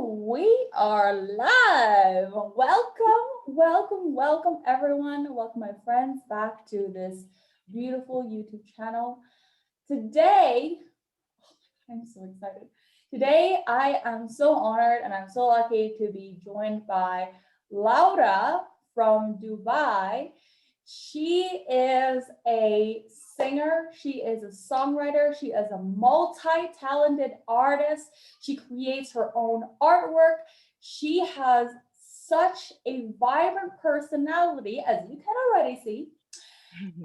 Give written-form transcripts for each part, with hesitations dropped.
we are live. Welcome, everyone. Welcome, my friends, back to this beautiful YouTube channel. Today, I'm so excited. Today, I am so honored and I'm so lucky to be joined by Laura from Dubai. She is a singer, she is a songwriter, she is a multi-talented artist. She creates her own artwork. She has such a vibrant personality, as you can already see.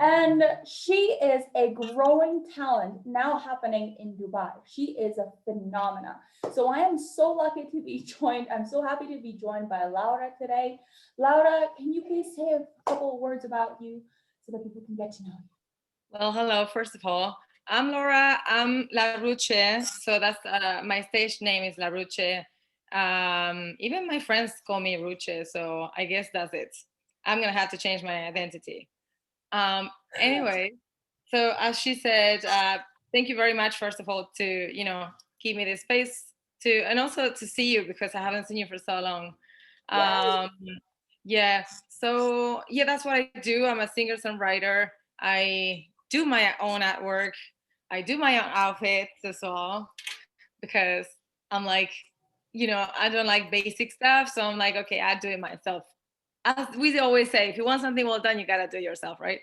And she is a growing talent now happening in Dubai. She is a phenomena. So I am so lucky to be joined. I'm so happy to be joined by Laura today. Laura, can you please say a couple of words about you so that people can get to know you? Well, hello, first of all. I'm Laura. I'm LaRudche. So that's my stage name is LaRudche. Even my friends call me Rudche. So I guess that's it. I'm going to have to change my identity. Anyway, so as she said, thank you very much, first of all, to, give me this space and also to see you because I haven't seen you for so long. Yes. Yeah. So yeah, that's what I do. I'm a singer-songwriter. I do my own artwork. I do my own outfits as well because I'm like, I don't like basic stuff. So I'm like, okay, I do it myself. As we always say, if you want something well done, you gotta do it yourself, right?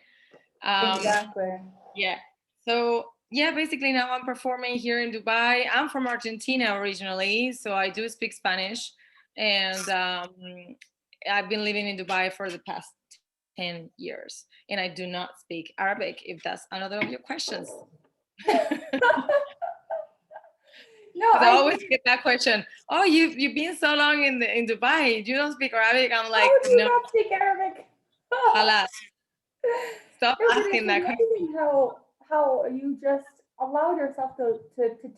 Um, Exactly. yeah. So yeah, basically now I'm performing here in Dubai. I'm from Argentina originally, so I do speak Spanish, and I've been living in Dubai for the past 10 years, and I do not speak Arabic. If that's another of your questions. No, Because I I always think, get that question. Oh, you've been so long in Dubai. You don't speak Arabic. I'm like, how do you no, not speak Arabic? halas. Stop No, but it's asking that question. amazing how you just allowed yourself to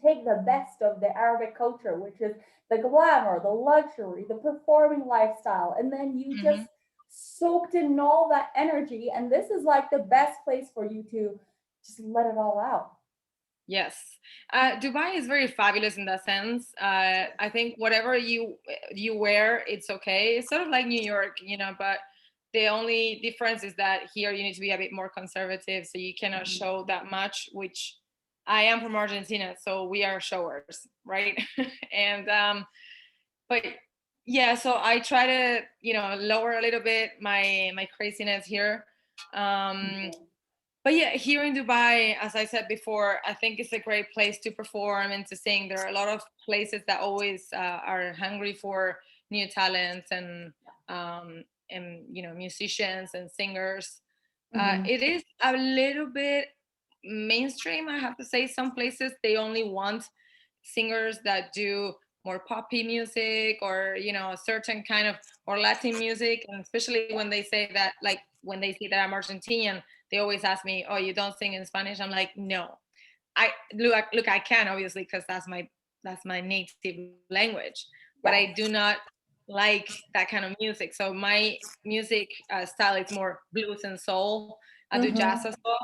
take the best of the Arabic culture, which is the glamour, the luxury, the performing lifestyle, and then you just Hmm. soaked in all that energy. And this is like the best place for you to just let it all out. Yes, Dubai is very fabulous in that sense. I think whatever you wear, it's okay. It's sort of like New York, but the only difference is that here you need to be a bit more conservative, so you cannot show that much. Which I am from Argentina, so we are showers, right? and but yeah, so I try to lower a little bit my craziness here. Um, but yeah, here in Dubai, as I said before, I think it's a great place to perform and to sing. There are a lot of places that always are hungry for new talents and musicians and singers. Mm-hmm. It is a little bit mainstream, I have to say. Some places they only want singers that do more poppy music or a certain kind of or Latin music, and especially when they say that, like when they see that I'm Argentinian, they always ask me, "Oh, you don't sing in Spanish?" I'm like, "No, I I can obviously because that's my native language, but I do Yes. not like that kind of music. So my music style is more blues and soul. I do jazz Mm-hmm. as well,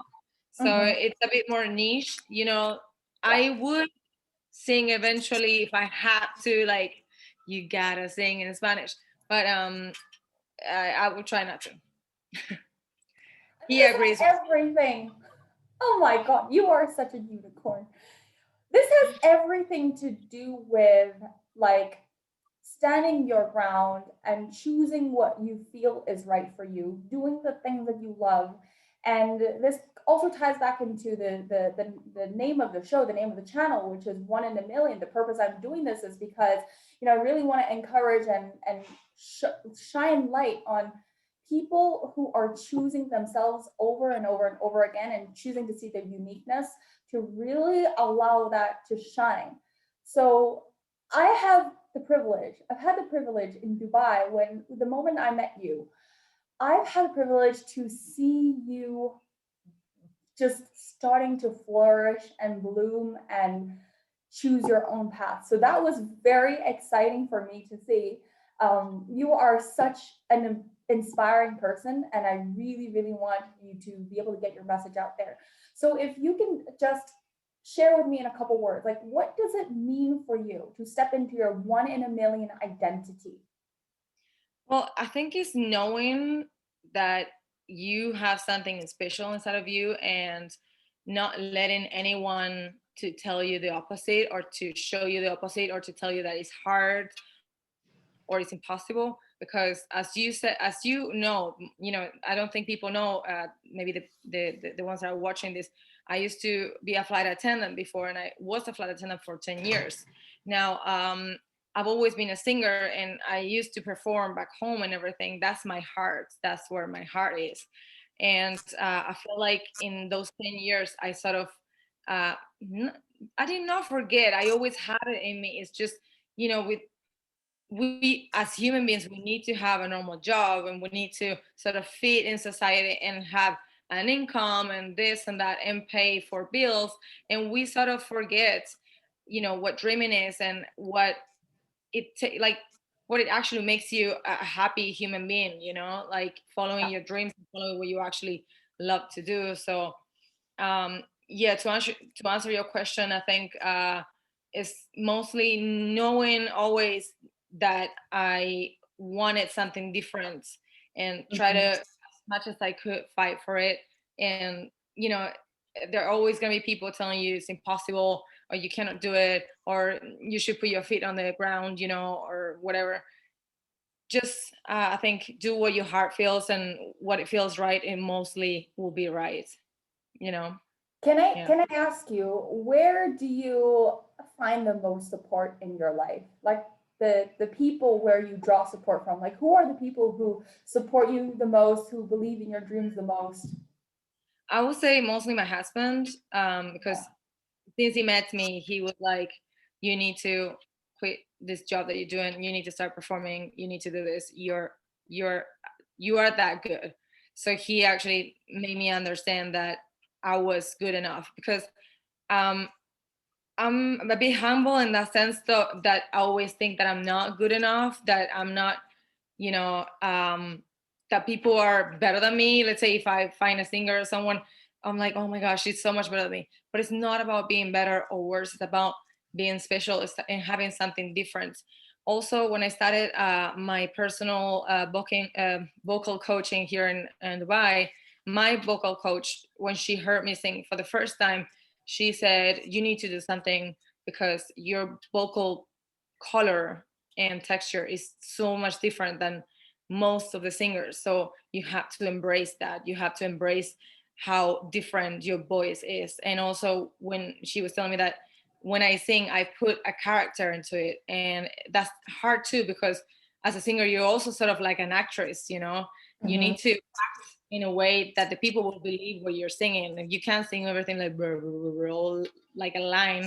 so Mm-hmm. it's a bit more niche. Yes. I would sing eventually if I had to. Like, you gotta sing in Spanish, but I would try not to. He This agrees with has everything. Oh my God, you are such a unicorn. This has everything to do with like standing your ground and choosing what you feel is right for you, doing the things that you love. And this also ties back into the name of the show, the name of the channel, which is One in a Million. The purpose I'm doing this is because I really want to encourage and shine light on people who are choosing themselves over and over and over again and choosing to see their uniqueness to really allow that to shine. So I have the privilege, I've had the privilege in Dubai when the moment I met you, I've had the privilege to see you just starting to flourish and bloom and choose your own path. So that was very exciting for me to see. You are such an inspiring person, and I really, really want you to be able to get your message out there. So if you can just share with me in a couple words, like what does it mean for you to step into your one in a million identity? Well, I think it's knowing that you have something special inside of you, and not letting anyone to tell you the opposite, or to show you the opposite, or to tell you that it's hard or it's impossible. Because as you said, as I don't think people know, maybe the ones that are watching this, I used to be a flight attendant before, and I was a flight attendant for 10 years now. I've always been a singer, and I used to perform back home and everything. That's my heart. That's where my heart is. And I feel like in those 10 years, I sort of, uh, I did not forget. I always had it in me. It's just, with we as human beings, we need to have a normal job, and we need to sort of fit in society and have an income and this and that and pay for bills. And we sort of forget, what dreaming is, and like what it actually makes you a happy human being, like following Yeah. your dreams and following what you actually love to do. So yeah, to answer your question, I think it's mostly knowing always that I wanted something different, and try to, Mhm. as much as I could, fight for it. And there are always going to be people telling you it's impossible, or you cannot do it, or you should put your feet on the ground, or whatever. Just I think do what your heart feels, and what it feels right, it mostly will be right, you know Can I yeah. can I ask you, where do you find the most support in your life? Like the people where you draw support from. Like who are the people who support you the most, who believe in your dreams the most? I would say mostly my husband, Yeah. because since he met me, he was like, "You need to quit this job that you're doing. You need to start performing. You need to do this. You're you are that good." So he actually made me understand that I was good enough, because um, I'm a bit humble in that sense, though, that I always think that I'm not good enough, that I'm not, you know, that people are better than me. Let's say if I find a singer or someone, I'm like, oh my gosh, she's so much better than me. But it's not about being better or worse. It's about being special, and having something different. Also, when I started my personal vocal coaching here in Dubai, my vocal coach, when she heard me sing for the first time, she said, "You need to do something, because your vocal color and texture is so much different than most of the singers. So you have to embrace that. You have to embrace how different your voice is." And also, when she was telling me that when I sing, I put a character into it. And that's hard too, because as a singer, you're also sort of like an actress, you Mhm. need to in a way that the people will believe what you're singing. And you can't sing everything like brr, brr, brr, brr, all like a line.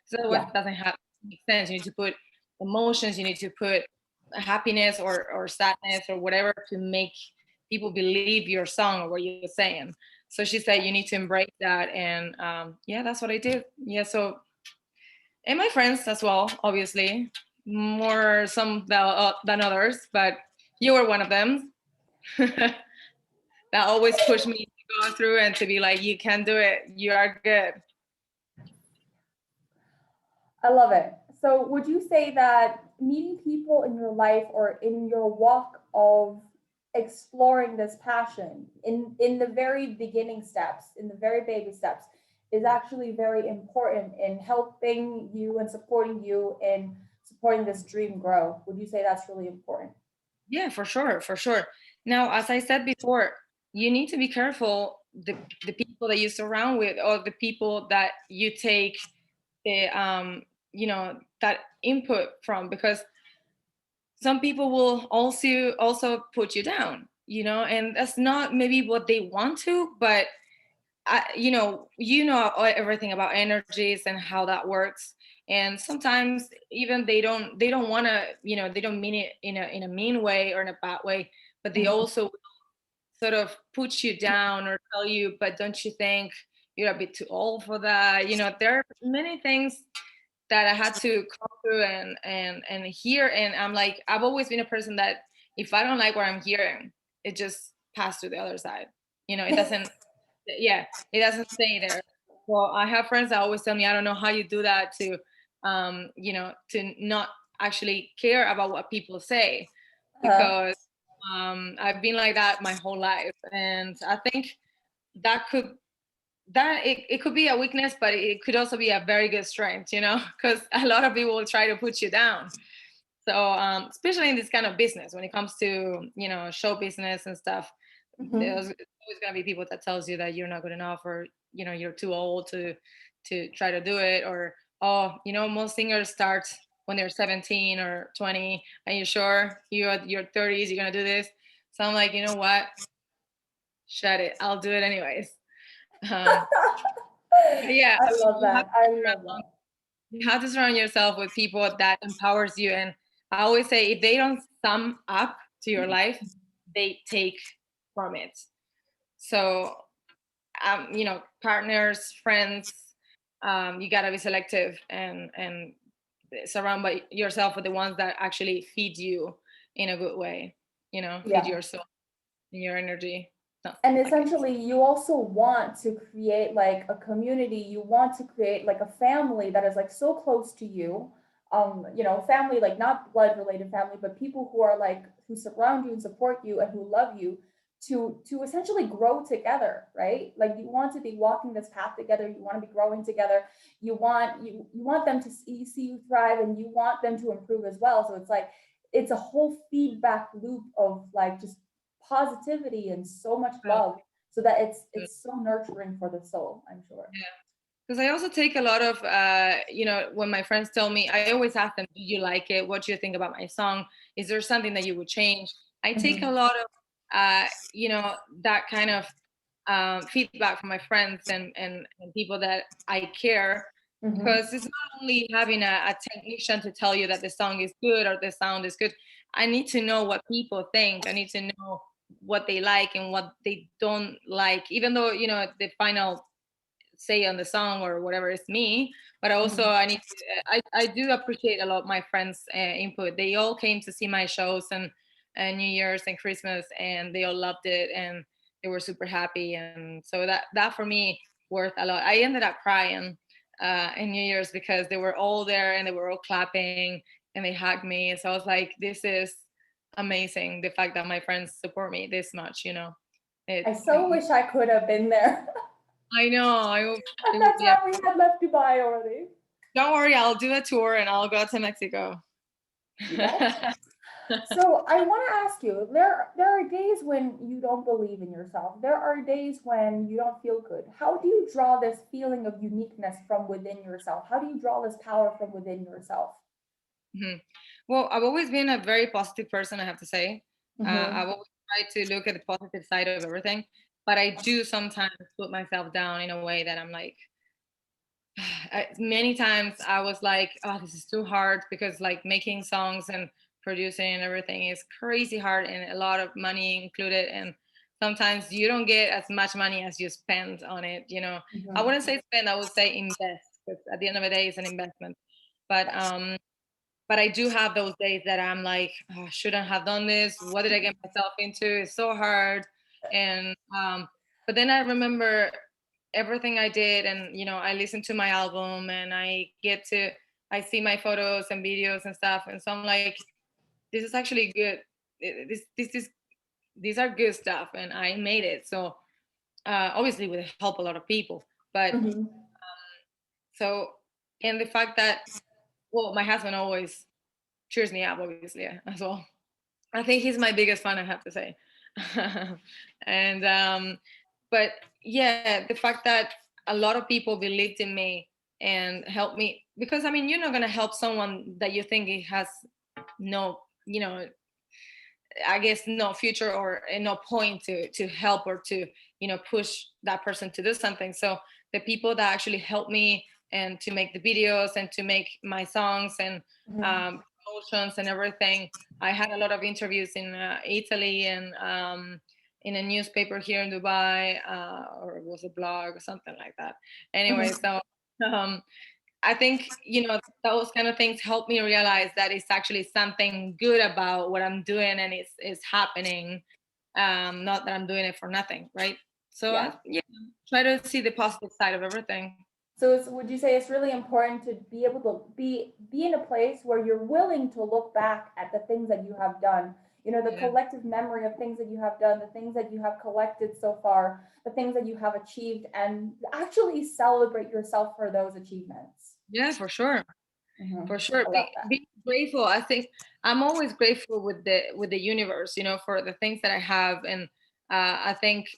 So it Yeah. doesn't have make sense. You need to put emotions, you need to put happiness or sadness or whatever, to make people believe your song or what you're saying. So she said you need to embrace that. And yeah, that's what I did. Yeah. So, and my friends as well, obviously, more some than others, but you were one of them. That always pushed me to go through and to be like, you can do it. You are good. I love it. So, would you say that meeting people in your life or in your walk of exploring this passion in the very beginning steps, in the very baby steps, is actually very important in helping you and supporting you in supporting this dream grow? Would you say that's really important? Yeah, for sure, for sure. Now, as I said before, you need to be careful the people that you surround with, or the people that you take the that input from, because some people will also put you down, and that's not maybe what they want to. But everything about energies and how that works. And sometimes even they don't want to, they don't mean it in a mean way or in a bad way, but they Mhm. also sort of put you down, or tell you, but don't you think you're a bit too old for that? There are many things that I had to come through and hear. And I'm like, I've always been a person that if I don't like what I'm hearing, it just passed to the other side. It doesn't, yeah, it doesn't stay there. Well, I have friends that always tell me, I don't know how you do that to, to not actually care about what people say, Uh, because I've been like that my whole life. And I think that could, it could be a weakness, but it could also be a very good strength, because a lot of people will try to put you down. So especially in this kind of business, when it comes to show business and stuff, mhm. there's always going to be people that tells you that you're not good enough, or you're too old to try to do it, or oh, most singers start when they're 17 or 20. Are you sure you're at your 30s you're going to do this? So I'm like, you know what, shut it, I'll do it anyways. um, but yeah, I I mean, love that. I love that. you have to surround yourself with people that empowers you. And I always say, if they don't sum up to your life, they take from it. So partners, friends, you gotta be selective, and surround by yourself with the ones that actually feed you in a good way, feed Yeah. your soul and your energy. No, And like it. essentially, you also want to create like a community. You want to create like a family that is like so close to you. Family, like not blood related family, but people who are like who surround you and support you and who love you, to essentially grow together, right? Like you want to be walking this path together. You want to be growing together. You want them to see you thrive, and you want them to improve as well. So it's like it's a whole feedback loop of like just positivity and so much Oh, love, so that good. it's so nurturing for the soul, I'm sure. Yeah. Because I also take a lot of, when my friends tell me, I always ask them, do you like it? What do you think about my song? Is there something that you would change? I take a Mm-hmm. lot of, that kind of feedback from my friends and people that I care, Mm-hmm. because it's not only having a technician to tell you that the song is good or the sound is good. I need to know what people think. I need to know what they like and what they don't like, even though, the final say on the song or whatever is me. But also Mm-hmm. I do appreciate a lot my friends input. They all came to see my shows and New Year's and Christmas, and they all loved it, and they were super happy. And so that for me worth a lot. I ended up crying in New Year's because they were all there and they were all clapping and they hugged me. So I was like, this is amazing, the fact that my friends support me this much. I it so wish I could have been there. I know. At It would that be time we had left Dubai already. don't worry, I'll do a tour and I'll go to Mexico. You bet. So I want to ask you, there are days when you don't believe in yourself. There are days when you don't feel good. How do you draw this feeling of uniqueness from within yourself? How do you draw this power from within yourself? Mhm. Well, I've always been a very positive person, I have to say. Mm-hmm. I've always tried to look at the positive side of everything, but I do sometimes put myself down in a way that I'm like, many times I was like, oh, this is too hard, because like making songs and producing and everything is crazy hard and a lot of money included. And sometimes you don't get as much money as you spend on it. I Mm-hmm. wouldn't say spend, I would say invest, because at the end of the day, it's an investment. But I do have those days that I'm like, oh, I shouldn't have done this. What did I get myself into? It's so hard. And but then I remember everything I did, and I listen to my album, and I see my photos and videos and stuff, and so I'm like, this is actually good. These are good stuff, and I made it. So obviously with the help a lot of people, but Mm-hmm. so, and the fact that, well, my husband always cheers me up, obviously, as well. I think he's my biggest fan, I have to say. And but yeah, the fact that a lot of people believed in me and helped me, because I mean, you're not gonna help someone that you think it has no, I guess no future or no point to help or to push that person to do something. So the people that actually helped me and to make the videos and to make my songs and Mm-hmm. promotions and everything. I had a lot of interviews in Italy and in a newspaper here in Dubai, or it was a blog or something like that. Anyway, Mm-hmm. so um, I think, those kind of things help me realize that it's actually something good about what I'm doing, and it's happening. Not that I'm doing it for nothing, right? So Yeah. yeah. try to see the positive side of everything. So would you say it's really important to be able to be in a place where you're willing to look back at the things that you have done, you know, the Yeah. collective memory of things that you have done, the things that you have collected so far, the things that you have achieved, and actually celebrate yourself for those achievements. Yeah, for sure. Mm-hmm. For sure. I love that. Be grateful. I think I'm always grateful with the universe, for the things that I have. And I think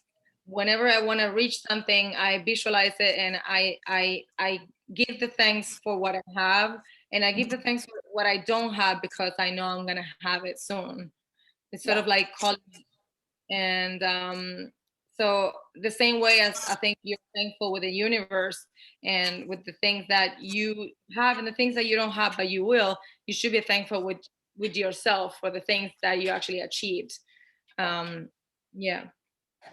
whenever I want to reach something, I visualize it, and I give the thanks for what I have, and I give the thanks for what I don't have, because I know I'm gonna have it soon. It's sort of Yeah. like calling. And so the same way as I think you're thankful with the universe and with the things that you have and the things that you don't have but you will, you should be thankful with yourself for the things that you actually achieved. um yeah.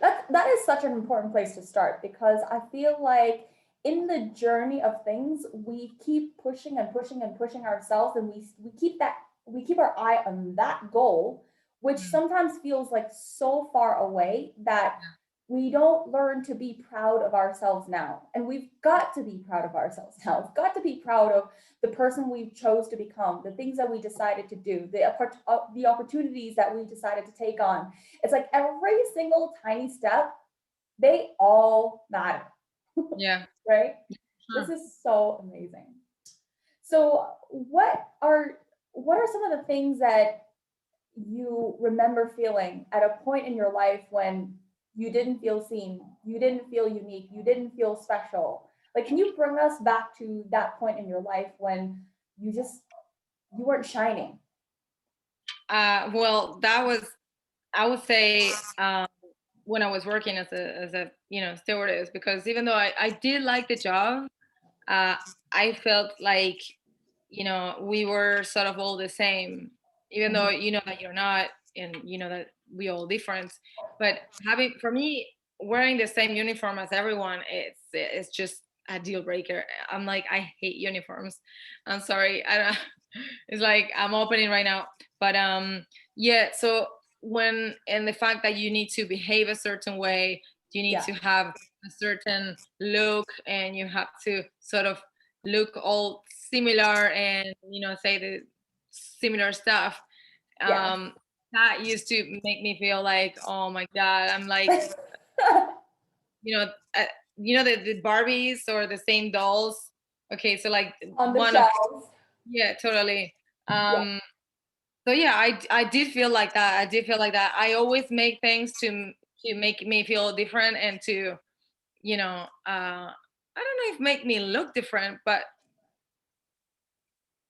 That is such an important place to start, because I feel like in the journey of things we keep pushing and pushing and pushing ourselves, and we keep our eye on that goal, which Mm. sometimes feels like so far away that we don't learn to be proud of ourselves now. And we've got to be proud of ourselves now. We've got to be proud of the person we chose to become, the things that we decided to do, the opportunities that we decided to take on. It's like every single tiny step, they all matter, Yeah, right? This sure. is so amazing. So, what are some of the things that you remember feeling at a point in your life when you didn't feel seen, you didn't feel unique, you didn't feel special? Like, can you bring us back to that point in your life when you just you weren't shining? Well, that was, I would say, when I was working as a stewardess, because even though I did like the job, uh, I felt like, we were sort of all the same, even though Mhm. you know that you're not, and you know that we all different. But having, for me, wearing the same uniform as everyone, it's just a deal breaker. I'm like, I hate uniforms. I'm sorry. I don't. It's like I'm opening right now, but yeah. So when, and the fact that you need to behave a certain way, you need Yeah. to have a certain look, and you have to sort of look all similar, and say the similar stuff. Yes. um that used to make me feel like, oh my god, I'm like, you know uh, the Barbies or the same dolls. Okay, so like On the one of, shelves. yeah, totally. Yeah. So yeah, I did feel like that. I did feel like that. I always make things to make me feel different, and to, I don't know if make me look different, but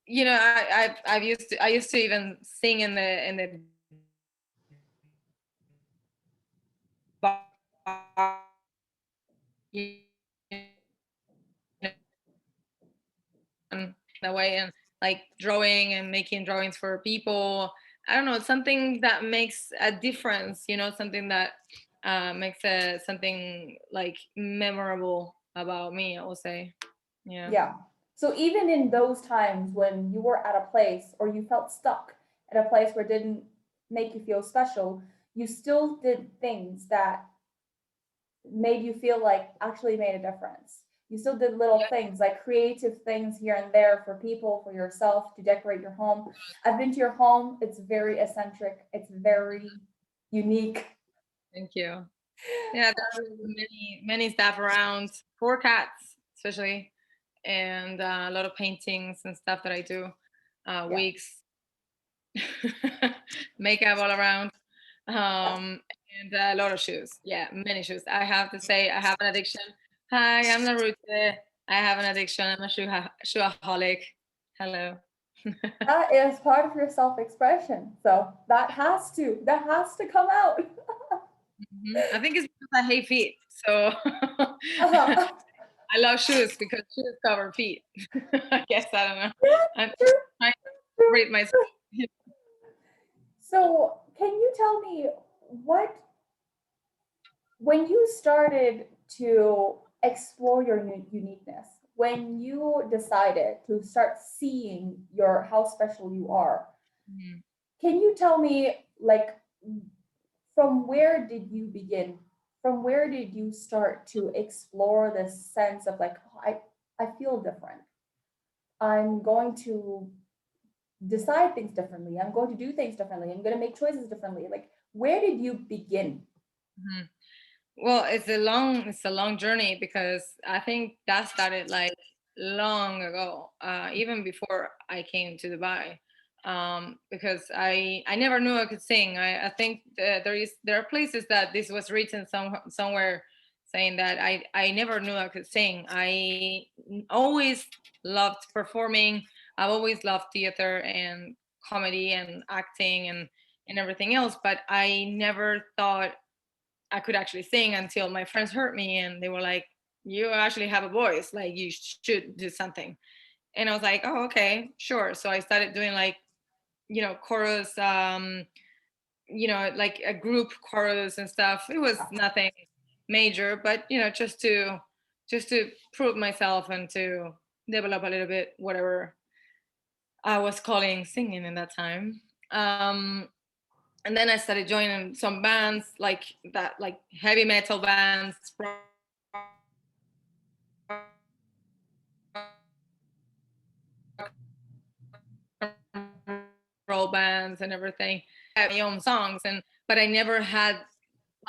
I used to even sing in the bar, you know, that way, and like drawing and making drawings for people. I don't know, it's something that makes a difference, something that makes something like memorable about me, I will say. Yeah. Yeah. So even in those times when you were at a place or you felt stuck at a place where it didn't make you feel special, you still did things that made you feel like actually made a difference. You still did little things like creative things here and there for people, for yourself, to decorate your home. I've been to your home. It's very eccentric. It's very unique. Thank you. Yeah, there are many staff around, 4 cats especially, and a lot of paintings and stuff that I do, Yeah. wigs, makeup all around, and a lot of shoes. Yeah, many shoes. I have to say, I have an addiction. Hi, I'm LaRudche. I have an addiction. I'm a shoeaholic. Hello. That is part of your self-expression. So that has to come out. I think it's because I hate feet. So Uh-huh. I love shoes because shoes cover feet. I guess, I don't know. Yeah, I'm true, trying to true. separate myself. So, can you tell me what, when you started to explore your uniqueness, when you decided to start seeing your how special you are, Mhm. can you tell me, like, from where did you begin? from where did you start to explore this sense of like, oh, I feel different. I'm going to decide things differently. I'm going to do things differently. I'm going to make choices differently. Like, where did you begin? Mhm. Well, it's a long journey because I think that started like long ago, even before I came to Dubai. Because I never knew I could sing. I think there are places that this was written somewhere saying that I never knew I could sing. I always loved performing. I've always loved theater and comedy and acting and everything else, but I never thought I could actually sing until my friends heard me and they were like, "You actually have a voice. Like you should do something." And I was like, "Oh, okay, sure." So I started doing like, chorus, like a group chorus and stuff. It was nothing major, but just to prove myself and to develop a little bit whatever I was calling singing in that time. And then I started joining some bands like that, like heavy metal bands, roll bands, and everything. I have my own songs, but I never had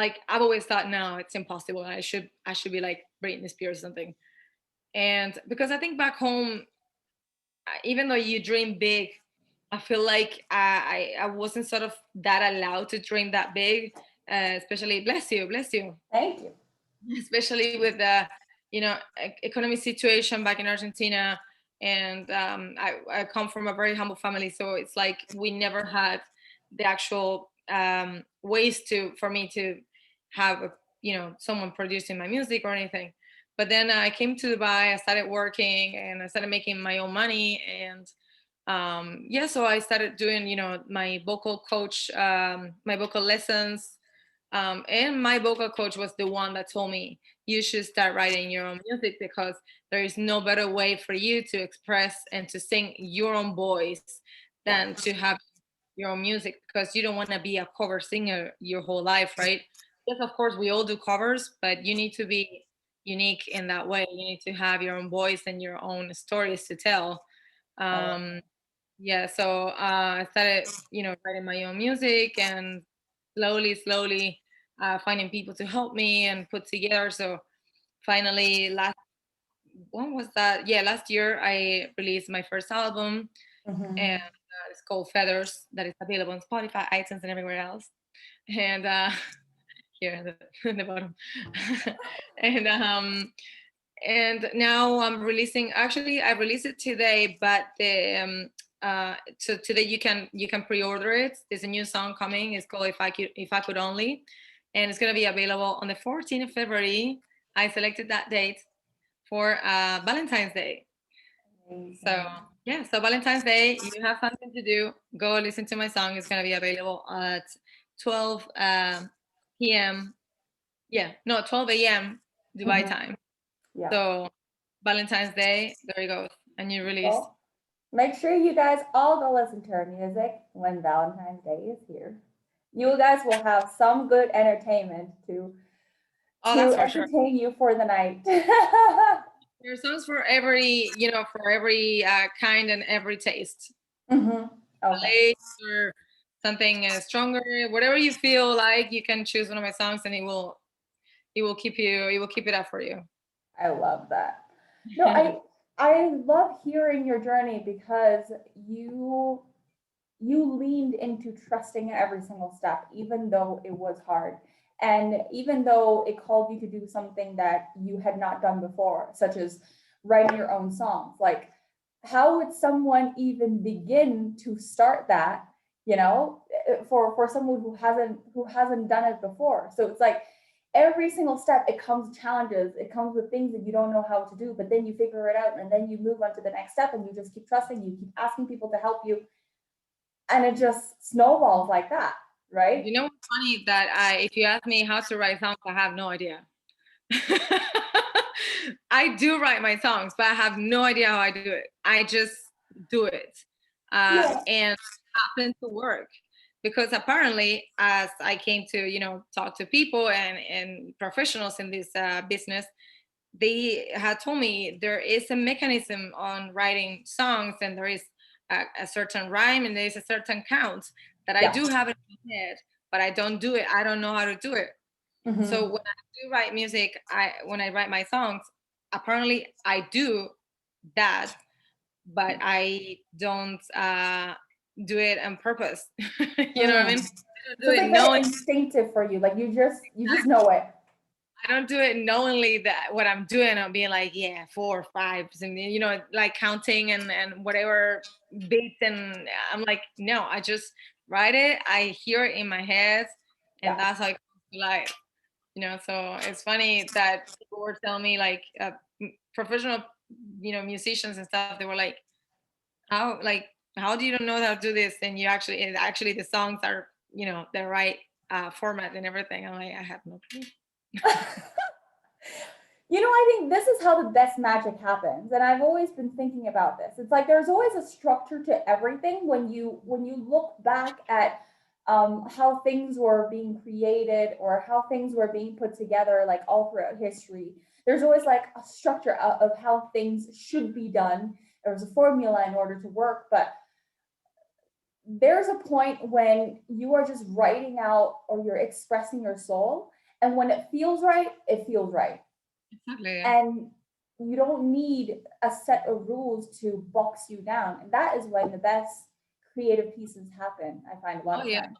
like I've always thought, no, it's impossible. I should be like Britney Spears or something. And because I think back home, even though you dream big, I feel like I wasn't sort of that allowed to dream that big, especially bless you, Thank you. especially with the economic situation back in Argentina. And I come from a very humble family, so it's like we never had the actual ways to for me to have someone producing my music or anything. But then I came to Dubai, I started working and I started making my own money. And yeah, so I started doing my vocal coach, my vocal lessons. And my vocal coach was the one that told me you should start writing your own music because there is no better way for you to express and to sing your own voice Yeah. than to have your own music, because you don't want to be a cover singer your whole life, right? Yes, of course we all do covers, but you need to be unique in that way. You need to have your own voice and your own stories to tell. I love um, yeah, so I started writing my own music, and slowly finding people to help me and put together. So finally last when was that yeah last year I released my first album. that. And Hmm. it's called Feathers, that is available on Spotify, iTunes, and everywhere else. And here in in the bottom. and now I'm releasing. Actually, I released it today, but so today you can pre-order it. There's a new song coming. It's called If I Could Only, and it's gonna be available on the 14th of February. I selected that date for Valentine's Day. So Amazing. yeah, so Valentine's Day, you have something to do. Go listen to my song. It's gonna be available at 12 p.m. Yeah, no, 12 a.m. Dubai Hmm. time. Yeah. So Valentine's Day, there you go, a new release. Well, make sure you guys all go listen to her music when Valentine's Day is here. You guys will have some good entertainment Oh, to that's for sure. entertain you for the night. There are songs for every kind and every taste. Hmm. Okay. Ballet or something stronger, whatever you feel like, you can choose one of my songs, and it will keep it up for you. I love that. No, I love hearing your journey because you you leaned into trusting every single step, even though it was hard. And even though it called you to do something that you had not done before, such as writing your own songs, like how would someone even begin to start that, for someone who hasn't done it before? So it's like every single step, it comes with challenges, it comes with things that you don't know how to do, but then you figure it out and then you move on to the next step and you just keep trusting, you keep asking people to help you, and it just snowballs like that, right? You know what's funny, that if you ask me how to write songs, I have no idea. I do write my songs, but I have no idea how I do it. I just do it, Yeah. and it happens to work because apparently, as I came to, talk to people and professionals in this business, they had told me there is a mechanism on writing songs, and there is a certain rhyme, and there's a certain count that I Yeah. do have in my head, but I don't do it. I don't know how to do it. So Hmm. when I do write music, when I write my songs, apparently I do that, but I don't do it on purpose. You know what I Mm. mean? I don't So do it's it like very knowing. instinctive for you. Like you just know it. I don't do it knowingly that what I'm doing. I'm being like, yeah, four or five, and like counting and whatever beats, and I'm like, no, I just write it. I hear it in my head, and Yeah. that's how it comes to life. So it's funny that people were telling me, like, professional, musicians and stuff. They were like, how do you don't know how to do this? And actually the songs are, the right format and everything. I'm like, I have no clue. I think this is how the best magic happens, and I've always been thinking about this. It's like there's always a structure to everything when you look back at how things were being created or how things were being put together, like all throughout history. There's always like a structure of how things should be done. There's a formula in order to work, but there's a point when you are just writing out or you're expressing your soul, and when it feels right, Exactly. Yeah. and you don't need a set of rules to box you down, and that is when the best creative pieces happen, I find a lot Oh of yeah, times.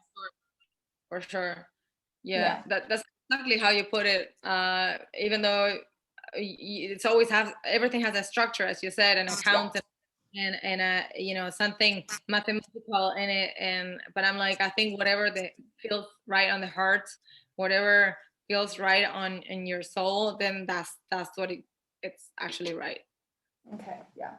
for sure. Yeah, Yeah. that's exactly how you put it. Even though it's always have everything has a structure, as you said, an Yeah. account and something mathematical in it. And but I'm like, I think whatever that feels right on the heart, whatever feels right on in your soul, then that's what it's actually right. Okay. Yeah.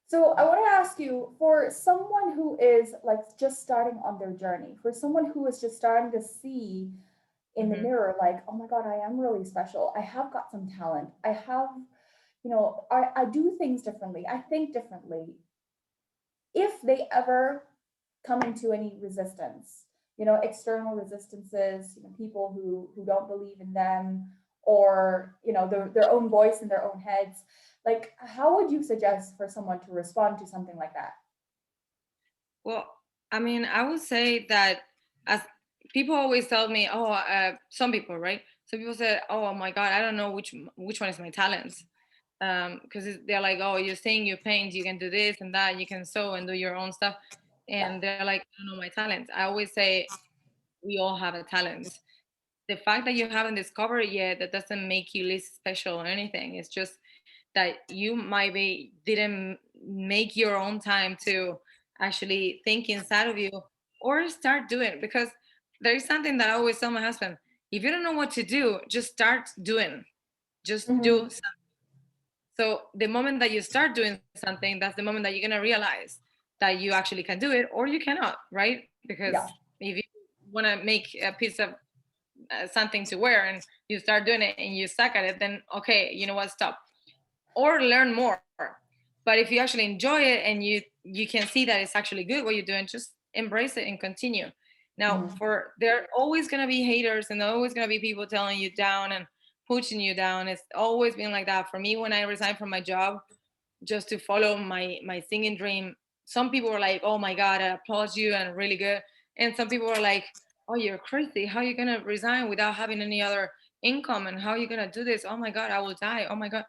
So I want to ask you, for someone who is like just starting on their journey, for someone who is just starting to see in the Hmm. mirror, like, oh my God, I am really special. I have got some talent. I do things differently. I think differently. If they ever come into any resistance, external resistances, people who don't believe in them, or their own voice in their own heads, like how would you suggest for someone to respond to something like that? Well, I mean, I would say that as people always tell me, oh, some people, right? Some people say, oh my God, I don't know which one is my talent. Because they're like, oh, you sing, you paint, you can do this and that, you can sew and do your own stuff, Yeah. and they're like, I don't know my talent. I always say we all have a talent. The fact that you haven't discovered it yet, that doesn't make you less special or anything. It's just that you might be didn't make your own time to actually think inside of you or start doing it. Because there is something that I always tell my husband: if you don't know what to do, just start doing. Just do Hmm. something. So the moment that you start doing something, that's the moment that you're gonna realize that you actually can do it or you cannot, right? Because Yeah. if you want to make a piece of something to wear and you start doing it and you suck at it, then okay, you know what, stop or learn more. But if you actually enjoy it and you can see that it's actually good what you're doing, just embrace it and continue. Now, Hmm. for there are always going to be haters and there are always going to be people telling you down and pushing you down. It's always been like that for me. When I resigned from my job just to follow my singing dream, some people were like, oh my God, I applaud you and really good. And some people were like, oh, you're crazy, how are you going to resign without having any other income, and how are you going to do this? Oh my God, I will die. Oh my God.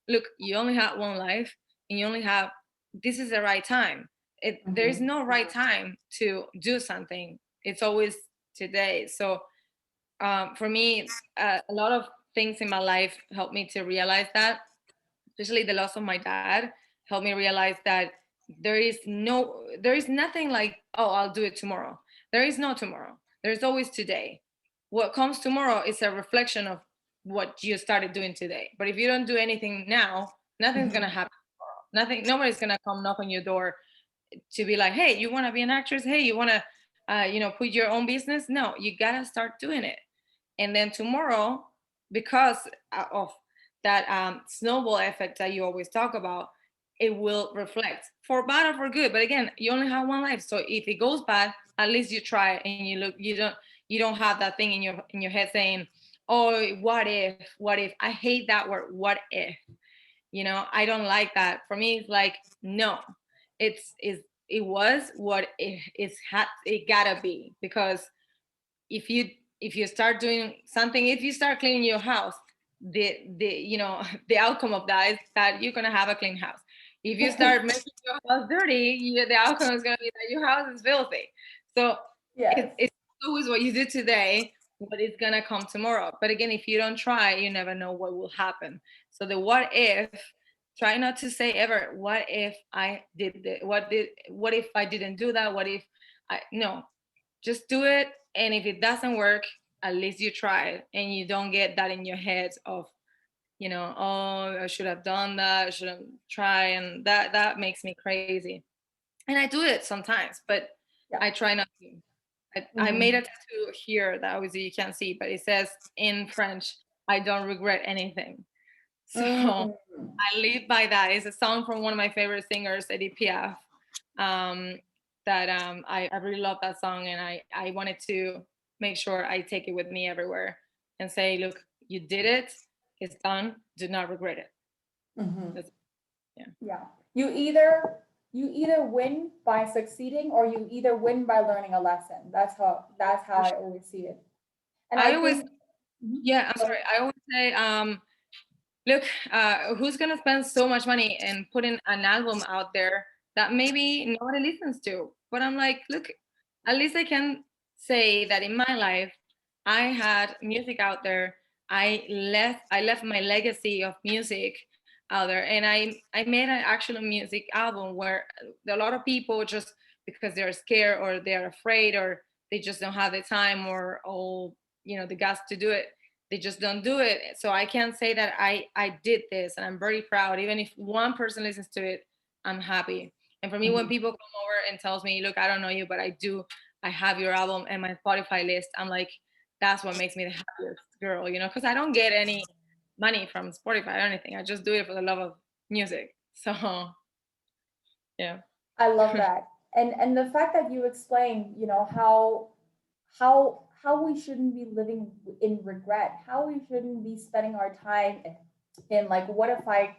Look, you only have one life, and you only have, this is the right time. There is Hmm. no right time to do something. It's always today. So for me, a lot of things in my life helped me to realize that, especially the loss of my dad helped me realize that there is nothing like, oh, I'll do it tomorrow. There is no tomorrow. There's always today. What comes tomorrow is a reflection of what you started doing today. But if you don't do anything now, nothing's gonna Hmm. happen tomorrow. Nobody's gonna come knock on your door to be like, hey, you want to be an actress? Hey, you want to put your own business? No, you gotta start doing it. And then tomorrow, because of that snowball effect that you always talk about, it will reflect for bad or for good. But again, you only have one life, so if it goes bad, at least you try and you look. You don't have that thing in your head saying, "Oh, what if? What if?" I hate that word. What if? I don't like that. For me, it's like no, it was what it gotta be, because if you start doing something, if you start cleaning your house, the the outcome of that is that you're gonna have a clean house. If you start making your house dirty, the outcome is gonna be that your house is filthy. So Yes. it's always what you do today, what is gonna come tomorrow. But again, if you don't try, you never know what will happen. So the what if, try not to say ever, what if I did this? What if I didn't do that? What if I no, just do it. And if it doesn't work, at least you tried, and you don't get that in your head of, oh, I should have done that, I shouldn't try. And that makes me crazy. And I do it sometimes, but Yeah. I try not to. I made a Mhm. tattoo here that obviously you can't see, but it says in French, I don't regret anything. So Mm. I live by that. It's a song from one of my favorite singers, Edith Piaf. Um, that I really love that song, and I wanted to make sure I take it with me everywhere and say, look, you did it, it's done, do not regret it. Mhm. That's, yeah. Yeah. You either win by succeeding, or you either win by learning a lesson. That's how For I sure. always see it. And I I always, think. Mhm. yeah, I'm Go sorry. ahead. I always say, look, who's gonna spend so much money and putting an album out there that maybe nobody listens to? But I'm like, look, at least I can say that in my life, I had music out there. I left my legacy of music out there, and I made an actual music album where a lot of people, just because they're scared or they're afraid or they just don't have the time or the guts to do it, they just don't do it. So I can say that I did this, and I'm very proud. Even if one person listens to it, I'm happy. And for me, when Mhm. people come over and tells me, look, I don't know you, but I have your album and my Spotify list, I'm like, that's what makes me the happiest girl, because I don't get any money from Spotify or anything. I just do it for the love of music. So yeah. I love that. And the fact that you explained, how we shouldn't be living in regret, how we shouldn't be spending our time in like, what if I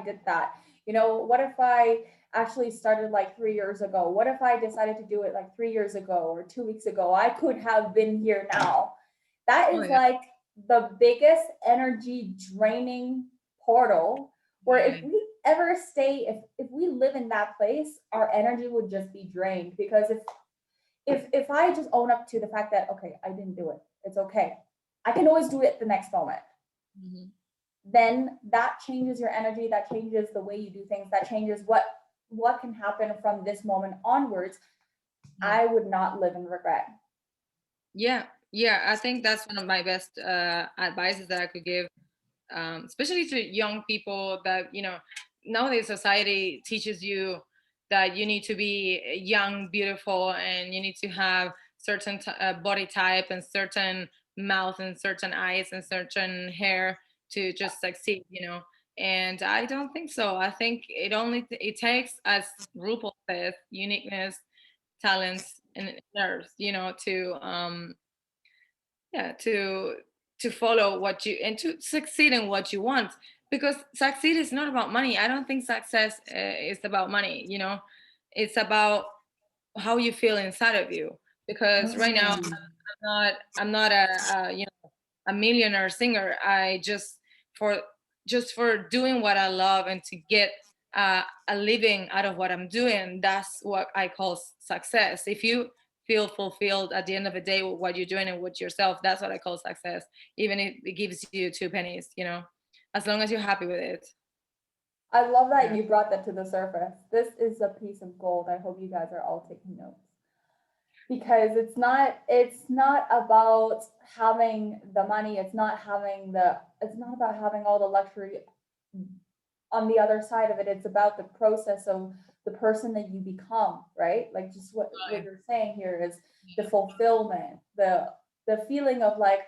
did that? What if I actually started like 3 years ago? What if I decided to do it like 3 years ago or 2 weeks ago? I could have been here now. That Oh is yeah. like the biggest energy draining portal, where if Yeah. we ever stay, if we live in that place, our energy would just be drained. Because if I just own up to the fact that, okay, I didn't do it, it's okay, I can always do it the next moment, Mhm. then that changes your energy, that changes the way you do things, that changes what can happen from this moment onwards. Mhm. I would not live in regret. Yeah, yeah. I think that's one of my best advices that I could give, especially to young people. That nowadays society teaches you that you need to be young, beautiful, and you need to have certain body type and certain mouth and certain eyes and certain hair to just succeed. And I don't think so. I think it takes, as RuPaul says, uniqueness, talents, and nerves. To follow what you and to succeed in what you want, because succeed is not about money. I don't think success is about money. It's about how you feel inside of you. Because right now Mm. I'm not a millionaire singer. I for for doing what I love and to get a living out of what I'm doing. That's what I call success. If you feel fulfilled at the end of the day with what you're doing and with yourself, that's what I call success. Even if it gives you two pennies, as long as you're happy with it. I love that Yeah. you brought that to the surface. This is a piece of gold. I hope you guys are all taking notes, because it's not about having the money, it's not about having all the luxury. On the other side of it, it's about the process of the person that you become, right? Like, just what Right. you're saying here is the fulfillment, the feeling of like,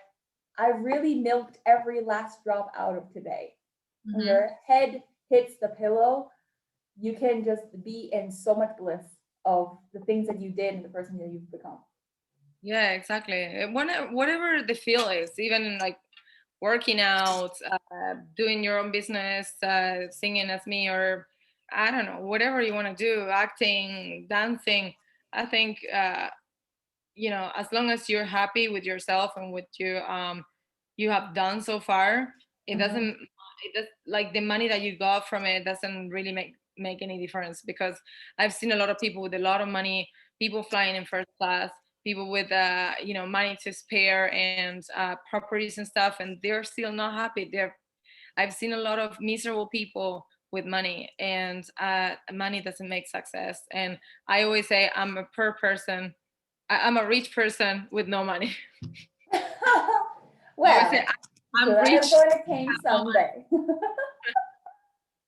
I really milked every last drop out of today. When Mm-hmm. your head hits the pillow, you can just be in so much bliss of the things that you did and the person that you've become. Yeah, exactly. Whatever the feel is, even like working out, doing your own business, singing as me, or I don't know, whatever you want to do, acting, dancing. I think as long as you're happy with yourself and what you have done so far, it doesn't. Mm-hmm. It does like the money that you got from it doesn't really make any difference, because I've seen a lot of people with a lot of money, people flying in first class, people with money to spare and properties and stuff, and they're still not happy. I've seen a lot of miserable people with money, and money doesn't make success. And I always say I'm a poor person. I'm a rich person with no money. I always say Well, so I'm that is rich, going to change have no money. someday.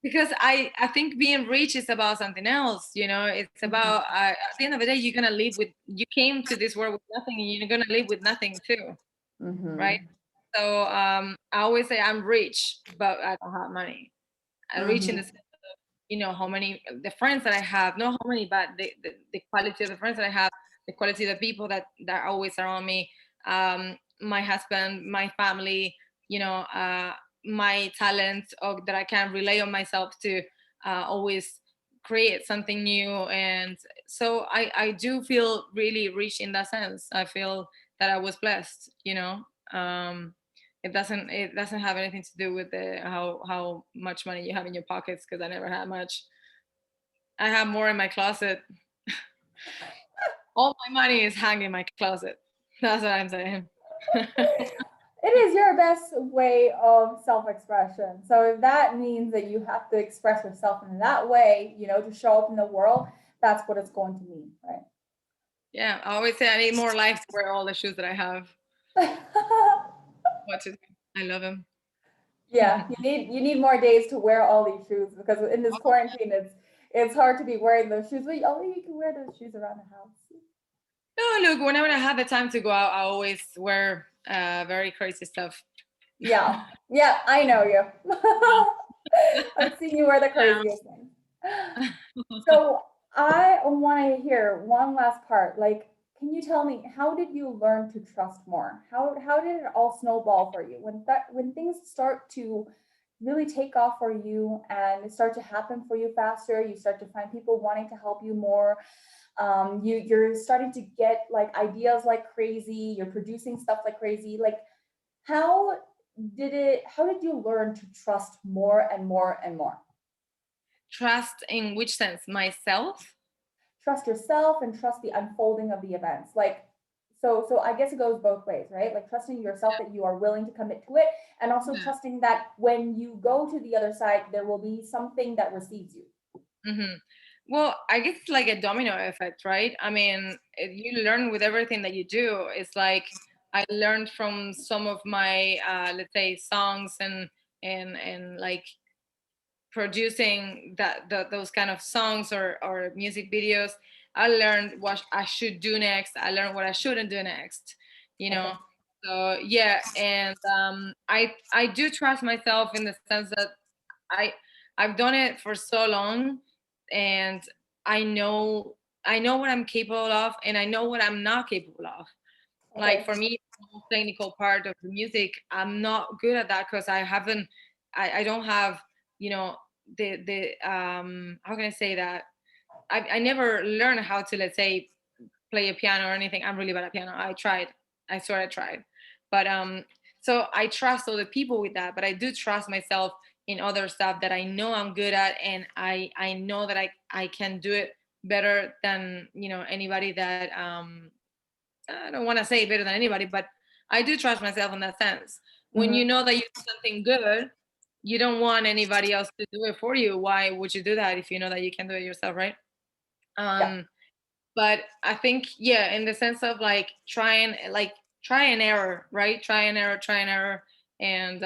Because I think being rich is about something else. It's Mhm. about at the end of the day, you're gonna live with. You came to this world with nothing, and you're gonna live with nothing too, right? Mhm. So I always say I'm rich, but I don't have money. I'm rich in the Mhm. sense, how many the friends that I have, not how many, but the quality of the friends that I have, the quality of the people that are always around me, my husband, my family, my talent, or that I can rely on myself to always create something new. And so I do feel really rich in that sense. I feel that I was blessed. um, it doesn't have anything to do with how much money you have in your pockets, because I never had much. I have more in my closet. All my money is hanging in my closet. That's what I'm saying. It is your best way of self-expression. So if that means that you have to express yourself in that way, to show up in the world, that's what it's going to mean, Yeah, I always say I need more life to wear all the shoes that I have. right? What to do? I love them. Yeah, you need more days to wear all these shoes because in this quarantine it's hard to be wearing those shoes. But only you can wear those shoes around the house. No, look, whenever I have the time to go out, I always wear very crazy stuff. Yeah, yeah, I know you. I've seen you wear the craziest things. So I want to hear one last part. Like, can you tell me how did you learn to trust more? How did it all snowball for you when things start to really take off for you and start to happen for you faster? You start to find people wanting to help you more. You're starting to get like ideas like crazy. You're producing stuff like crazy. Like, how How did you learn to trust more and more and more? Trust in which sense? Myself? Trust yourself and trust the unfolding of the events. Like, so I guess it goes both ways, right? Like trusting yourself that you are willing to commit to it, and also Yeah. trusting that when you go to the other side there will be something that receives you. Hmm. Well, I guess it's like a domino effect, right? I mean, you learn with everything that you do. It's like I learned from some of my, let's say, songs and like producing those kind of songs or music videos. I learned what I should do next. I learned what I shouldn't do next. You Okay. know. So yeah, and I do trust myself in the sense that I I've done it for so long, and I know I know what I'm capable of, and I know what I'm not capable of. Like Okay. for me, the whole technical part of the music, I'm not good at that because I don't have, you know, the how can I say that? I never learned how to, let's say, play a piano or anything. I'm really bad at piano. I tried. I swear I tried. But so I trust other people with that, but I do trust myself in other stuff that I know I'm good at, and I know that I can do it better than, anybody that I don't want to say better than anybody, but I do trust myself in that sense. When you Mm-hmm. know that you do something good, you don't want anybody else to do it for you. Why would you do that if you know that you can do it yourself, right? Yeah. Um, but I think, yeah, in the sense of like try and error, right? Try and error, and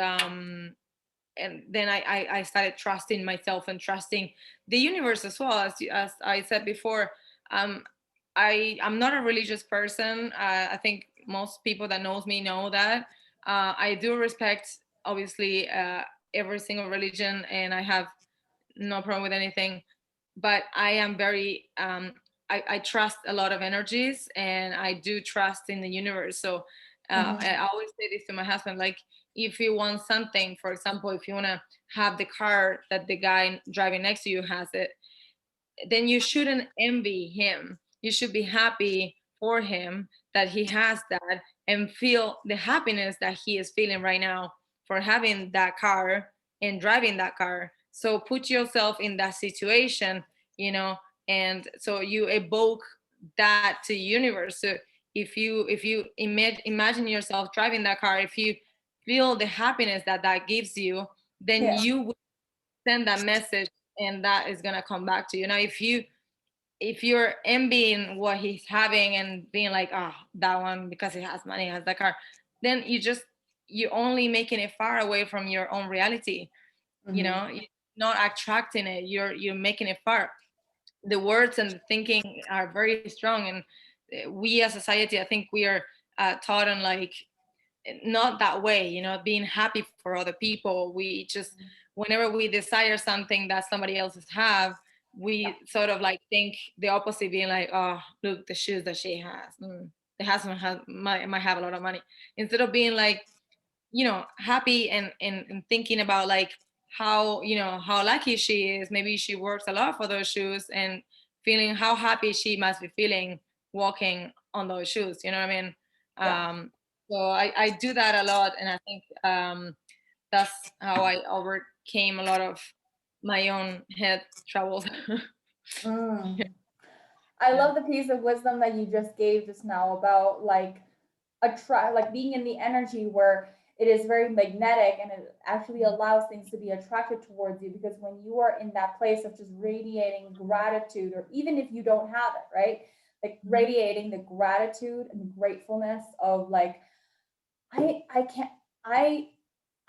then I started trusting myself and trusting the universe as well. As I said before, um, I'm not a religious person. I think most people that knows me know that. I do respect, obviously, every single religion, and I have no problem with anything. but I am very I trust a lot of energies, and I do trust in the universe. So Hmm. I always say this to my husband, like, if you want something, for example, if you want to have the car that the guy driving next to you has it, then you shouldn't envy him. You should be happy for him that he has that, and feel the happiness that he is feeling right now for having that car and driving that car. So put yourself in that situation, you know, and so you evoke that to the universe. So if you imagine yourself driving that car, if you feel the happiness that that gives you, then Yeah. you will send that message, and that is going to come back to you. Now if you're envying what he's having and being like, oh, that one, because he has money, has that car, then you're only making it far away from your own reality. You Hmm. know, you're not attracting it. You're making it far. The words and the thinking are very strong, and we as society, I think we are taught on like not that way, you know, being happy for other people. We just, whenever we desire something that somebody else's have, Yeah. we sort of like think the opposite, being like, oh, look, the shoes that she has, the husband might have a lot of money, instead of being like, you know, happy and thinking about like how, you know, how lucky she is. Maybe she works a lot for those shoes, and feeling how happy she must be feeling walking on those shoes, you know what I mean? Yeah. So I do that a lot, and I think that's how I overcame a lot of my own head troubles. Mm. Yeah. I love the piece of wisdom that you just gave just now about like attract, like being in the energy where it is very magnetic and it actually allows things to be attracted towards you, because when you are in that place of just radiating gratitude, or even if you don't have it, right, like Mhm. radiating the gratitude and gratefulness of like, I can't, I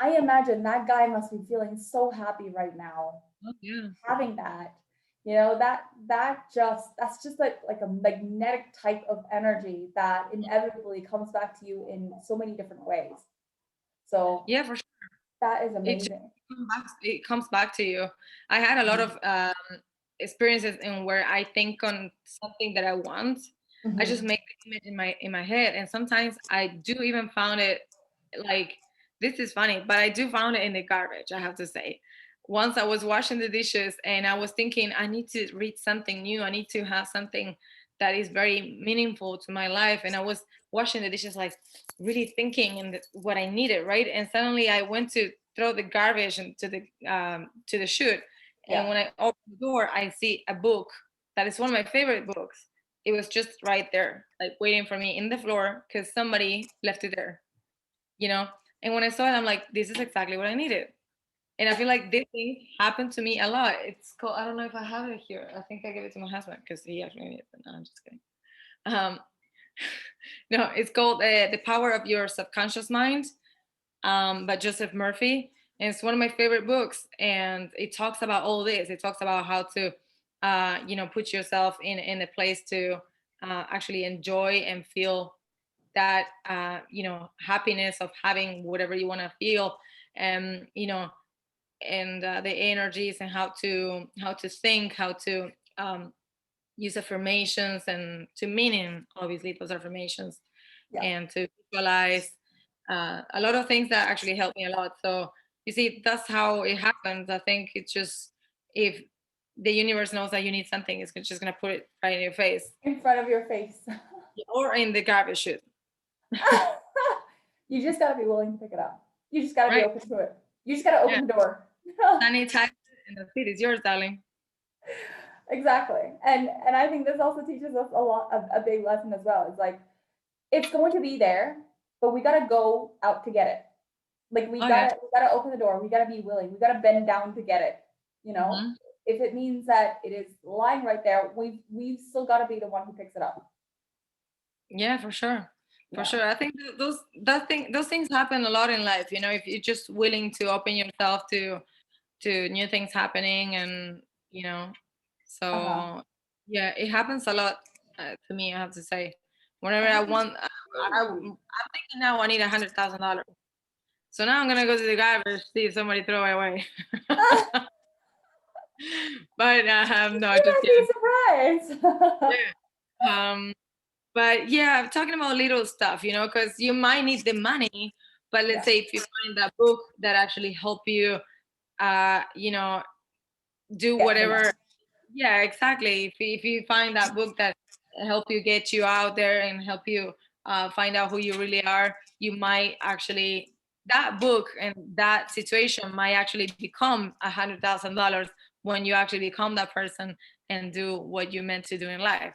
I imagine that guy must be feeling so happy right now Oh, yeah. having that. You know, that's just like a magnetic type of energy that inevitably comes back to you in so many different ways. So Yeah, for sure. that is It just amazing. it comes back to you. I had a lot Mhm. of experiences in where I think on something that I want. I just Mhm. make the image in my head, and sometimes I do even found it, like, this is funny, but I do found it in the garbage, I have to say. Once I was washing the dishes, and I was thinking, I need to read something new. I need to have something that is very meaningful to my life, and I was washing the dishes, like really thinking and what I needed, right? And suddenly I went to throw the garbage into the chute, and Yeah. when I open the door, I see a book that is one of my favorite books. It was just right there, like waiting for me in the floor because somebody left it there, you know. And when I saw it, I'm like, this is exactly what I needed. And I feel like this thing happened to me a lot. It's called, I don't know if I have it here. I think I gave it to my husband because he actually needs it. No, I'm just kidding. Um, no, it's called The Power of Your Subconscious Mind, by Joseph Murphy. And it's one of my favorite books. And it talks about all this. It talks about how to, you know, put yourself in a place to actually enjoy and feel that, you know, happiness of having whatever you want to feel. And, you know, and the energies, and how to think, how to use affirmations, and to meaning, obviously, those affirmations, Yeah. and to visualize a lot of things that actually help me a lot. So you see, that's how it happens. I think it's just, if the universe knows that you need something, it's just gonna put it right in your face In front of your face. or in the garbage chute, You just got to be willing to pick it up. You just got to be right? open to it. You just got to Yeah, open the door. sanitize it, and the seat is yours, darling. Exactly. And I think this also teaches us a lot of a big lesson as well. It's like it's going to be there, but we got to go out to get it. Like Oh yeah. we gotta open the door. We gotta be willing. We gotta bend down to get it. You know, Hmm. if it means that it is lying right there, we've still got to be the one who picks it up. Yeah, for sure. For Yeah. sure. I think those things happen a lot in life, you know, if you're just willing to open yourself to new things happening, and you know, Uh huh. so yeah, it happens a lot to me, I have to say. Whenever It I happens want, I'm too. thinking now I need $100,000. So now I'm gonna go to the garbage, see if somebody throw it away. But no, You just might kidding. be surprised. Yeah. But yeah, talking about little stuff, because you might need the money, but let's Yeah, say if you find that book that actually help you, uh, you know, do get things. whatever. Yeah, exactly. If you find that book that help you get you out there and help you find out who you really are, you might actually that book and that situation might actually become $100,000 when you actually become that person and do what you meant to do in life.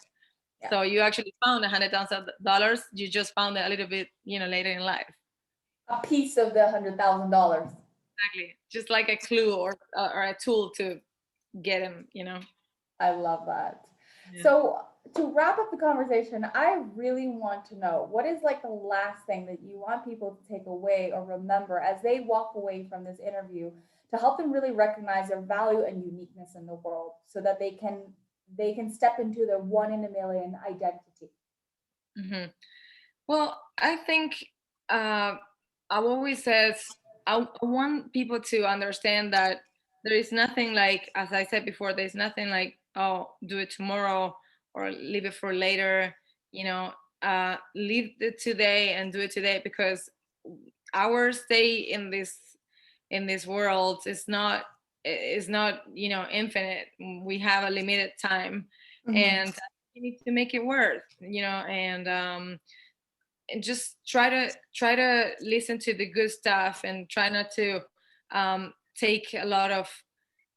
Yeah, So you actually found $100,000. You just found it a little bit, later in life. a piece of the $100,000. Exactly. Just like a clue or a tool to get him. I love that. Yeah. So, to wrap up the conversation, I really want to know what is like the last thing that you want people to take away or remember as they walk away from this interview to help them really recognize their value and uniqueness in the world so that they can step into their one in a million identity. Hmm. Well, I think I've always says I want people to understand that there is nothing like, as I said before, there's nothing like, oh, do it tomorrow or leave it for later. You know, leave it today and do it today, because our stay in this world is not infinite. We have a limited time, Mm-hmm. and you need to make it worth. And just try to listen to the good stuff, and try not to take a lot of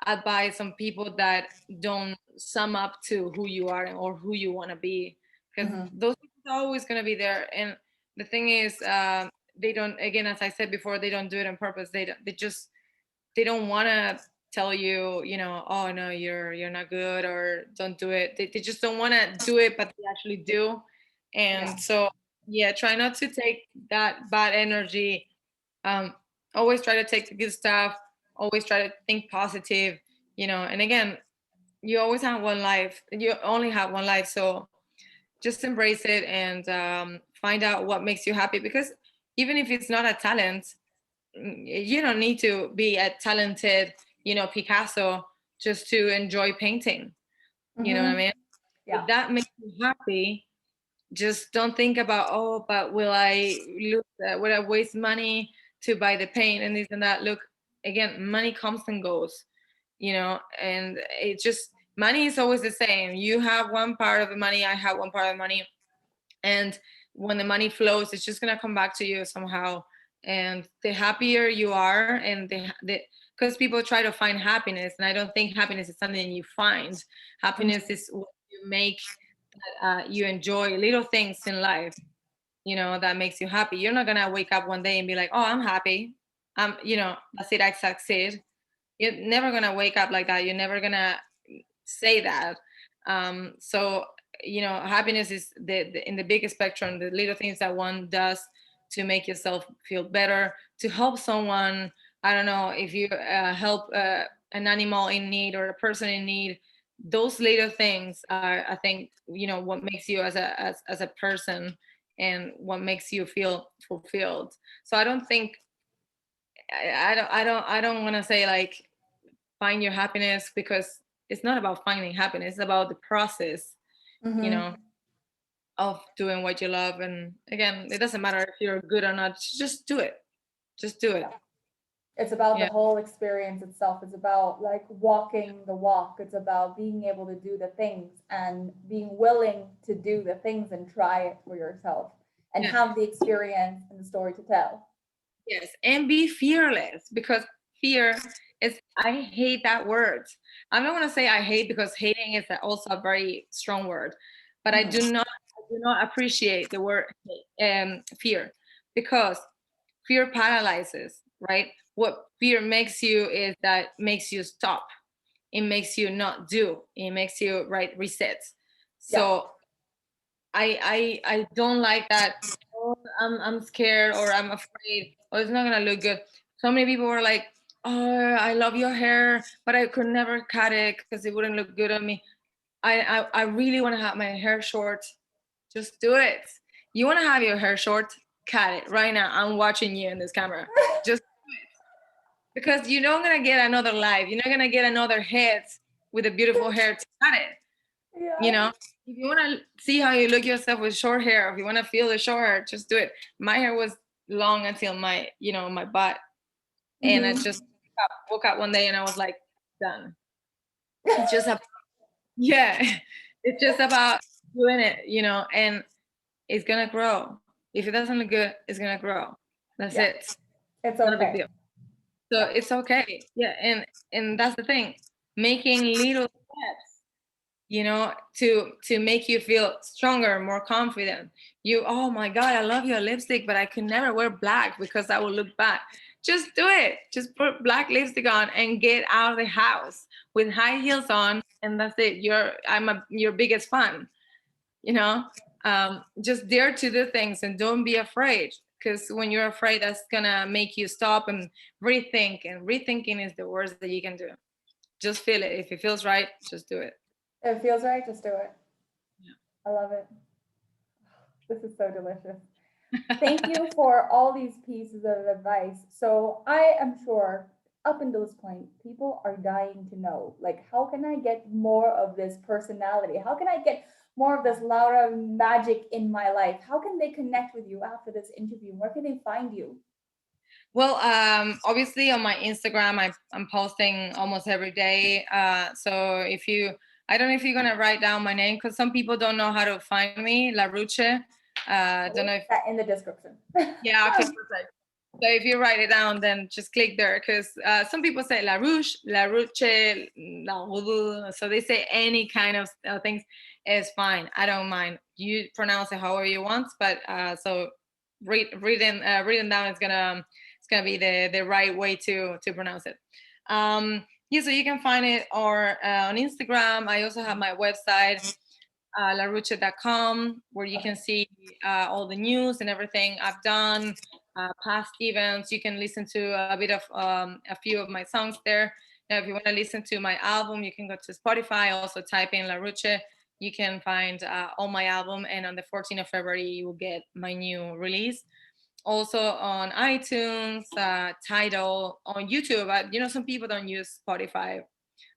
advice on people that don't sum up to who you are or who you want to be, because Mm-hmm. those people are always going to be there. And the thing is, they don't, again, as I said before, they don't do it on purpose. They don't want to tell you, oh no, you're not good, or don't do it. They just don't want to do it, but they actually do. Yeah. And so, yeah, try not to take that bad energy. um Always try to take the good stuff. Always try to think positive. And again, you always have one life. You only have one life, so just embrace it, and find out what makes you happy, because even if it's not a talent, you don't need to be a talented, Picasso, just to enjoy painting. You know what I Mm-hmm. mean? If Yeah. that makes you happy, just don't think about, oh, but will I waste money to buy the paint and this and that. Look, again, money comes and goes, and it just, money is always the same. You have one part of the money, I have one part of the money, and when the money flows, it's just gonna come back to you somehow. And the happier you are, and because people try to find happiness, and I don't think happiness is something you find. Happiness Mm-hmm. is what you make, you enjoy little things in life, that makes you happy. You're not gonna wake up one day and be like, oh, I'm happy, that's it, I succeed. You're never gonna wake up like that. You're never gonna say that. So, happiness is in the big spectrum, the little things that one does to make yourself feel better, to help someone. I don't know, if you help an animal in need or a person in need. Those little things are, I think, what makes you as a person, and what makes you feel fulfilled. So I don't think, I don't want to say like find your happiness, because it's not about finding happiness. It's about the process, you Mm-hmm. know, of doing what you love. And again, it doesn't matter if you're good or not. Just do it. Just do it. Yeah. It's about the Yeah. whole experience itself. It's about like walking the walk. It's about being able to do the things and being willing to do the things and try it for yourself and Yeah. have the experience and the story to tell. Yes. And be fearless, because fear is, I hate that word. I'm not going to say I hate, because hating is also a very strong word, but Mm-hmm. I do not appreciate the word fear, because fear paralyzes, right? What fear makes you is that makes you stop. It makes you not do. It makes you, right, reset. Yeah. So I don't like that. Oh, I'm scared, or I'm afraid, or it's not gonna look good. So many people were like, oh, I love your hair, but I could never cut it because it wouldn't look good on me. I really want to have my hair short. Just do it. You want to have your hair short? Cut it right now. I'm watching you in this camera. Just because you're not gonna get another life. You're not gonna get another head with a beautiful hair to cut it. You Yeah. know, if you want to see how you look yourself with short hair, if you want to feel the short hair, just do it. My hair was long until my, my butt, and I Hmm. just woke up one day and I was like, done. It's just about, yeah, it's just about doing it, and it's gonna grow. If it doesn't look good, it's gonna grow. That's Yeah, it. it's Not a big okay. deal. So Yeah. it's okay. Yeah, and that's the thing. Making little steps, to make you feel stronger, more confident. Oh my God, I love your lipstick, but I could never wear black because I will look bad. Just do it. Just put black lipstick on and get out of the house with high heels on, and that's it. Your biggest fan. You know, just dare to do things and don't be afraid. Because when you're afraid, that's gonna make you stop and rethink. And rethinking is the worst that you can do. Just feel it. If it feels right, just do it. It feels right, just do it. Yeah. I love it. This is so delicious. Thank you for all these pieces of advice. So I am sure up until this point, people are dying to know, like, how can I get more of this personality? How can I get more of this Laura magic in my life? How can they connect with you after this interview? Where can they find you? Well, obviously on my Instagram, I'm posting almost every day. So I don't know if you're gonna write down my name because some people don't know how to find me, LaRudche. Don't know if That in the description. Yeah, okay, perfect. So if you write it down, then just click there because some people say LaRouche, LaRuche, La. So they say any kind of things is fine. I don't mind. You pronounce it however you want, but so reading down is gonna be the right way to pronounce it. Yeah, so you can find it or on Instagram. I also have my website LaRudche.com, where you can see all the news and everything I've done, past events. You can listen to a few of my songs there. Now, if you want to listen to my album, you can go to Spotify, also type in LaRudche. You can find all my album, and on the 14th of February, you will get my new release. Also on iTunes, Tidal, on YouTube. Some people don't use Spotify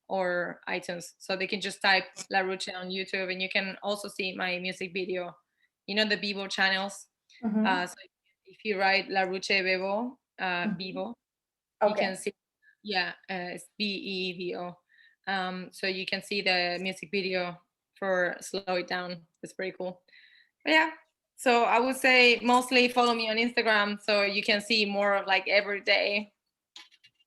or iTunes. So they can just type LaRudche on YouTube, and you can also see my music video. The Vivo channels. Mm-hmm. So if you write LaRudche Vivo, Vivo, you Okay. can see, yeah, it's BEVO. So you can see the music video for Slow It Down. It's pretty cool. But yeah, so I would say mostly follow me on Instagram so you can see more of like every day.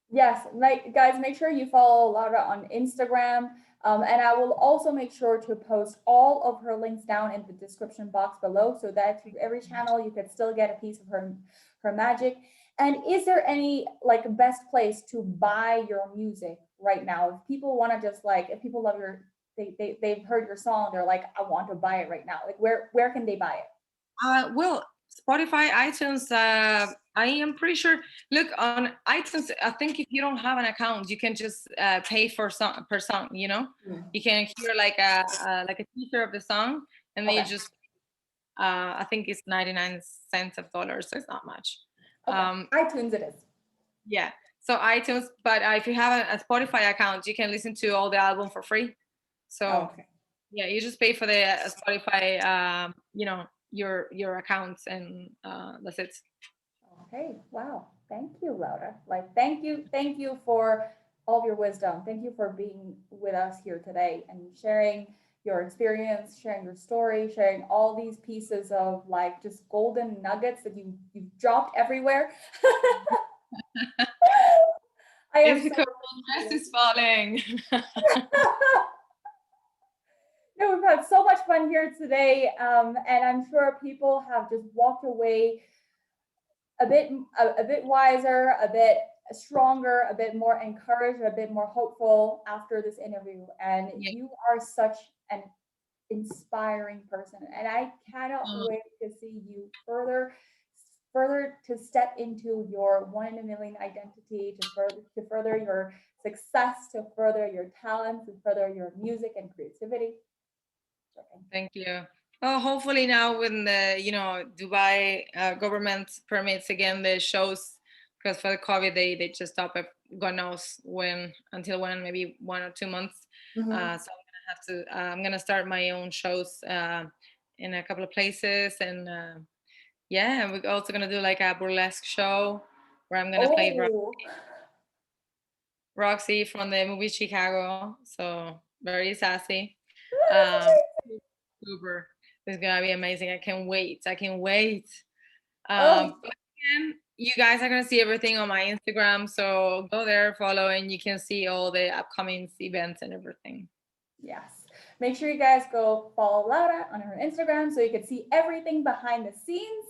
Yes, like guys, make sure you follow Laura on Instagram. And I will also make sure to post all of her links down in the description box below so that through every channel you could still get a piece of her magic. And is there any like best place to buy your music right now? If people want to just like, if people love they've heard your song, they're like, I want to buy it right now. Like where can they buy it? Well, Spotify, iTunes. I am pretty sure. Look on iTunes. I think if you don't have an account, you can just pay for song per song. Mm. You can hear like a teaser of the song, and then you Okay. just. I think it's 99 cents of dollars, so it's not much. Okay. Um, iTunes it is. yeah. So iTunes, but if you have a Spotify account, you can listen to all the album for free. So Okay. yeah, you just pay for the Spotify, your accounts, and that's it. Okay, wow. Thank you, Laura. Like, thank you for all of your wisdom. Thank you for being with us here today and sharing your experience, sharing your story, sharing all these pieces of like just golden nuggets that you've dropped everywhere. I am It's so because my dress is falling. no, we've had so much fun here today, and I'm sure people have just walked away a bit wiser, a bit stronger, a bit more encouraged, a bit more hopeful after this interview. And Yeah. you are such an inspiring person, and I cannot wait to see you further to step into your one in a million identity, to further your success, to further your talents, to further your music and creativity. Okay. Thank you. Well, hopefully now when the Dubai government permits again the shows, because for the COVID they just stopped God knows when, until when, maybe 1 or 2 months. Mhm. So I'm gonna start my own shows in a couple of places, and yeah, we're also gonna do like a burlesque show where I'm gonna play Oh, Roxy from the movie Chicago. So very sassy. that is Um, Super. It's gonna be amazing. I can't wait. I can't wait. amazing. But again, you guys are gonna see everything on my Instagram, so go there, follow, and you can see all the upcoming events and everything. Yes. Make sure you guys go follow Laura on her Instagram so you can see everything behind the scenes.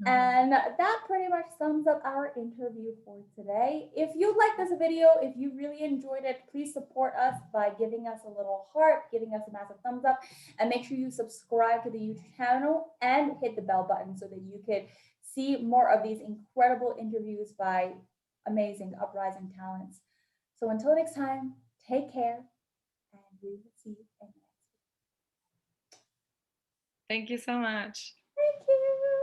And that pretty much sums up our interview for today. If you like this video, if you really enjoyed it, please support us by giving us a little heart, giving us a massive thumbs up, and make sure you subscribe to the YouTube channel and hit the bell button so that you could see more of these incredible interviews by amazing uprising talents. So until next time, take care, and we will see you in the next Thank you so much. video. Thank you.